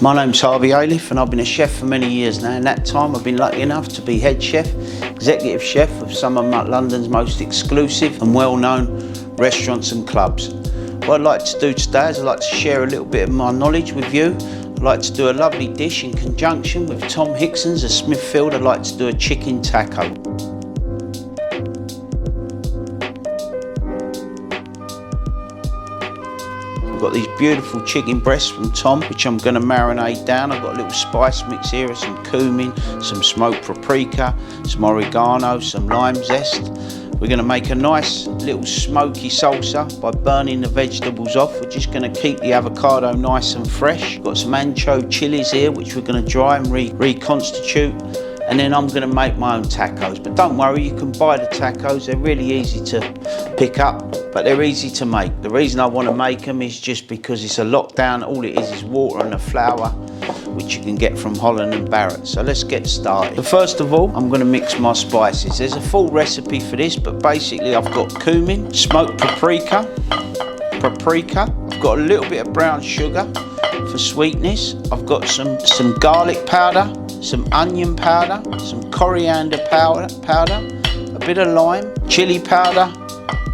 My name's Harvey and I've been a chef for many years now. In that time I've been lucky enough to be head chef, executive chef of some of London's most exclusive and well-known restaurants and clubs. What I'd like to do today is I'd like to share a little bit of my knowledge with you. I'd like to do a lovely dish in conjunction with Tom Hickson's of Smithfield. I'd like to do a chicken taco. I've got these beautiful chicken breasts from Tom, which I'm going to marinate down. I've got a little spice mix here, some cumin, some smoked paprika, some oregano, some lime zest. We're going to make a nice little smoky salsa by burning the vegetables off. We're just going to keep the avocado nice and fresh. Got some ancho chilies here, which we're going to dry and reconstitute. And then I'm going to make my own tacos. But don't worry, you can buy the tacos. They're really easy to pick up, but they're easy to make. The reason I want to make them is just because it's a lockdown. All it is water and a flour, which you can get from Holland & Barrett. So let's get started. So first of all, I'm going to mix my spices. There's a full recipe for this, but basically I've got cumin, smoked paprika. I've got a little bit of brown sugar for sweetness. I've got some garlic powder, some onion powder, some coriander powder, a bit of lime, chili powder,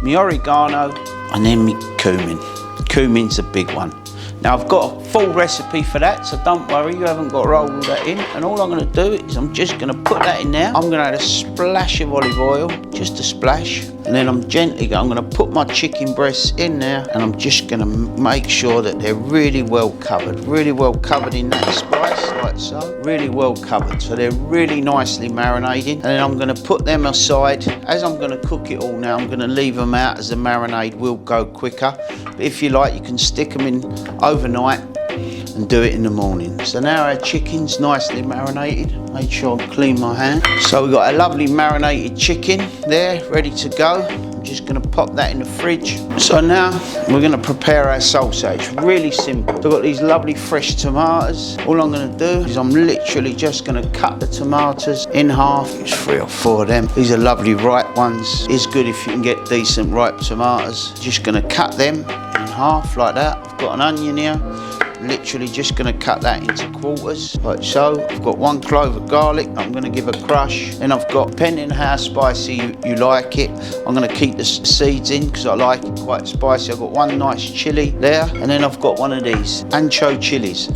my oregano, and then my cumin. Cumin's a big one. Now I've got a full recipe for that, so don't worry, you haven't got to roll all that in. And all I'm going to do is I'm just going to put that in there. I'm going to add a splash of olive oil, just a splash. And then I'm going to put my chicken breasts in there, and I'm just going to make sure that they're really well covered in that spice, like so. Really well covered, so they're really nicely marinating. And then I'm going to put them aside. As I'm going to cook it all now, I'm going to leave them out as the marinade will go quicker. But if you like, you can stick them in overnight and do it in the morning. So now our chicken's nicely marinated. Make sure I clean my hand. So we've got a lovely marinated chicken there, ready to go. I'm just going to pop that in the fridge. So now we're going to prepare our salsa. It's really simple. So I've got these lovely fresh tomatoes. All I'm going to do is I'm literally just going to cut the tomatoes in half. There's 3 or 4 of them. These are lovely ripe ones. It's good if you can get decent ripe tomatoes. Just going to cut them in half like that. I've got an onion here. Literally just going to cut that into quarters, like so. I've got 1 clove of garlic I'm going to give a crush. Then I've got, depending how spicy you like it, I'm going to keep the seeds in because I like it quite spicy. I've got 1 nice chilli there, and then I've got 1 of these ancho chilies.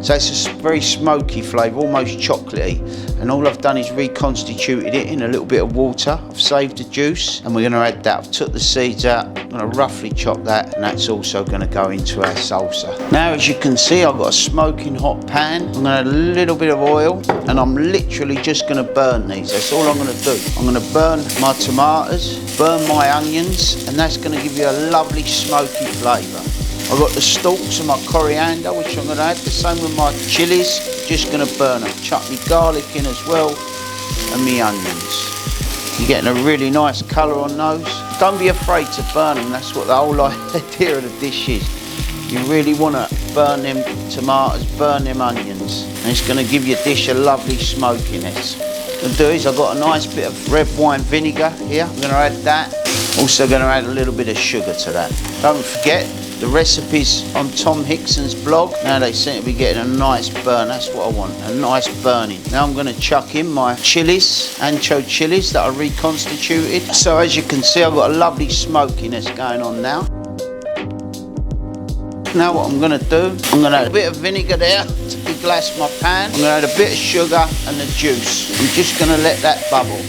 So it's a very smoky flavour, almost chocolatey. And all I've done is reconstituted it in a little bit of water. I've saved the juice, and we're going to add that. I've took the seeds out. I'm going to roughly chop that, and that's also going to go into our salsa. Now, as you can see, I've got a smoking hot pan. I'm going to add a little bit of oil, and I'm literally just going to burn these. That's all I'm going to do. I'm going to burn my tomatoes, burn my onions, and that's going to give you a lovely smoky flavour. I've got the stalks of my coriander, which I'm going to add. The same with my chilies, just going to burn them. Chuck my garlic in as well, and my onions. You're getting a really nice colour on those. Don't be afraid to burn them. That's what the whole idea of the dish is. You really want to burn them tomatoes, burn them onions, and it's going to give your dish a lovely smokiness. What I'm going to do is I've got a nice bit of red wine vinegar here. I'm going to add that. Also going to add a little bit of sugar to that. Don't forget, the recipe's on Tom Hickson's blog. Now they seem to be getting a nice burn. That's what I want, a nice burning. Now I'm going to chuck in my chilies, ancho chilies that I reconstituted. So as you can see, I've got a lovely smokiness going on now. Now what I'm going to do, I'm going to add a bit of vinegar there to deglass my pan. I'm going to add a bit of sugar and the juice. I'm just going to let that bubble.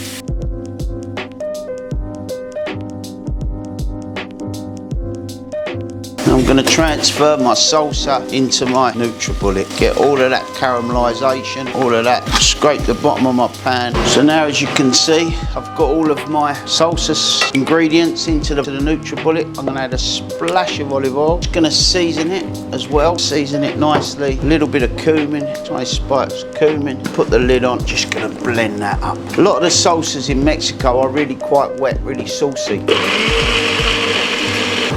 I'm going to transfer my salsa into my NutriBullet. Get all of that caramelisation, all of that, scrape the bottom of my pan. So now, as you can see, I've got all of my salsa ingredients into the NutriBullet. I'm going to add a splash of olive oil. Just going to season it as well. Season it nicely. A little bit of cumin, nice spice of cumin. Put the lid on, just going to blend that up. A lot of the salsas in Mexico are really quite wet, really saucy.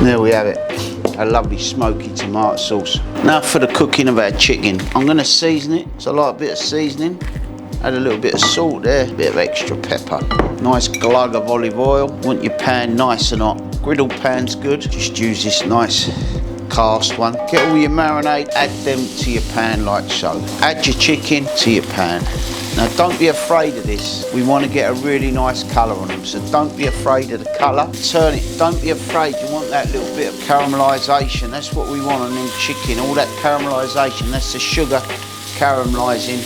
There we have it. A lovely smoky tomato sauce. Now for the cooking of our chicken. I'm going to season it, so I like a bit of seasoning. Add a little bit of salt there, a bit of extra pepper. Nice glug of olive oil. Want your pan nice and hot. Griddle pan's good. Just use this nice cast one. Get all your marinade, add them to your pan like so. Add your chicken to your pan. Now don't be afraid of this. We want to get a really nice colour on them, so don't be afraid of the colour. Turn it, don't be afraid, you want that little bit of caramelisation. That's what we want on them chicken, all that caramelisation, that's the sugar caramelising.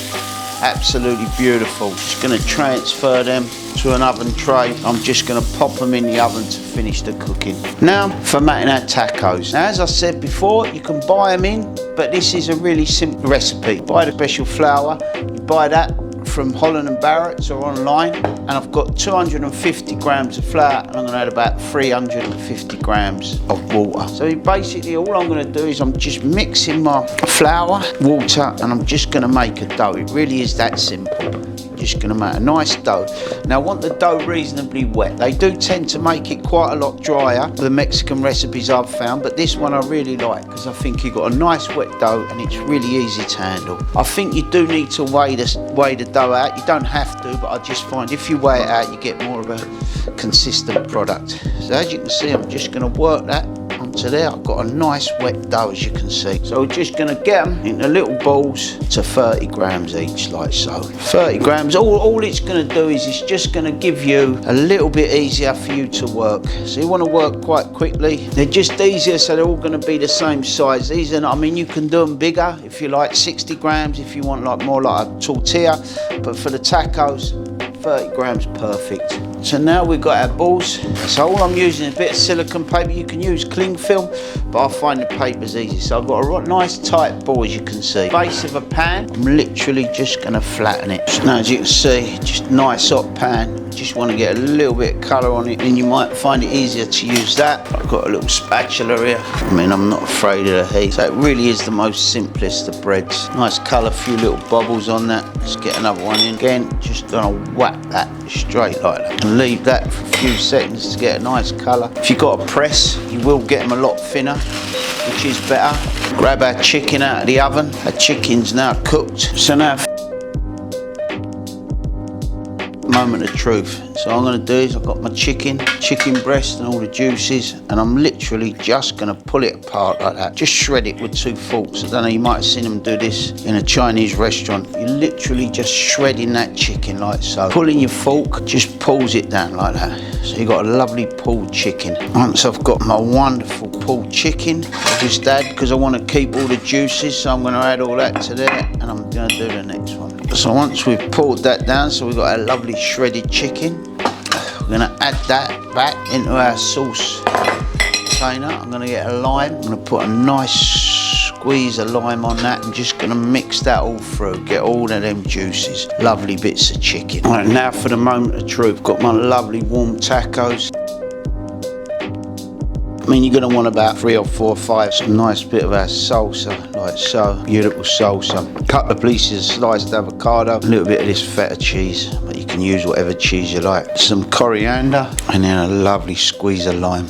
Absolutely beautiful. Just going to transfer them to an oven tray. I'm just going to pop them in the oven to finish the cooking. Now for making our tacos. Now as I said before, you can buy them in, but this is a really simple recipe. Buy the special flour, you buy that from Holland and Barrett's or online, and I've got 250 grams of flour and I'm going to add about 350 grams of water. So basically all I'm going to do is I'm just mixing my flour, water, and I'm just going to make a dough. It really is that simple. Just going to make a nice dough. Now I want the dough reasonably wet. They do tend to make it quite a lot drier, the Mexican recipes I've found, but this one I really like because I think you've got a nice wet dough and it's really easy to handle. I think you do need to weigh the dough out. You don't have to, but I just find if you weigh it out you get more of a consistent product. So as you can see, I'm just going to work that onto there. I've got a nice wet dough, as you can see. So we're just going to get them into little balls to 30 grams each, like so. 30 grams. All it's going to do is it's just going to give you a little bit easier for you to work. So you want to work quite quickly. They're just easier, so they're all going to be the same size. These are, I mean, you can do them bigger if you like, 60 grams if you want like more like a tortilla, but for the tacos, 30 grams perfect. So now we've got our balls. So all I'm using is a bit of silicone paper. You can use cling film, but I find the paper's easy. So I've got a nice tight ball, as you can see. Base of a pan, I'm literally just going to flatten it. So now as you can see, just nice hot pan. Just want to get a little bit of colour on it, and you might find it easier to use that. I've got a little spatula here. I mean, I'm not afraid of the heat. So it really is the most simplest of breads. Nice colour, few little bubbles on that. Let's get another one in. Again, just going to whack that straight like that. And leave that for a few seconds to get a nice colour. If you've got a press, you will get them a lot thinner, which is better. Grab our chicken out of the oven. Our chicken's now cooked. So now, moment of truth. So what I'm going to do is I've got my chicken breast and all the juices, and I'm literally just going to pull it apart like that. Just shred it with 2 forks. I don't know, you might have seen them do this in a Chinese restaurant. You're literally just shredding that chicken like so. Pulling your fork just pulls it down like that. So you've got a lovely pulled chicken. Once I've got my wonderful pulled chicken, I just add, because I want to keep all the juices, so I'm going to add all that to there, and I'm going to do the next one. So once we've pulled that down, so we've got a lovely shredded chicken, we're going to add that back into our sauce container. I'm going to get a lime. I'm going to put a nice squeeze of lime on that and just going to mix that all through. Get all of them juices. Lovely bits of chicken. All right, now for the moment of truth. Got my lovely warm tacos. I mean, you're going to want about 3 or 4 or 5. Some nice bit of our salsa, like so. Beautiful salsa. A couple of pieces of sliced avocado. A little bit of this feta cheese, but you can use whatever cheese you like. Some coriander, and then a lovely squeeze of lime.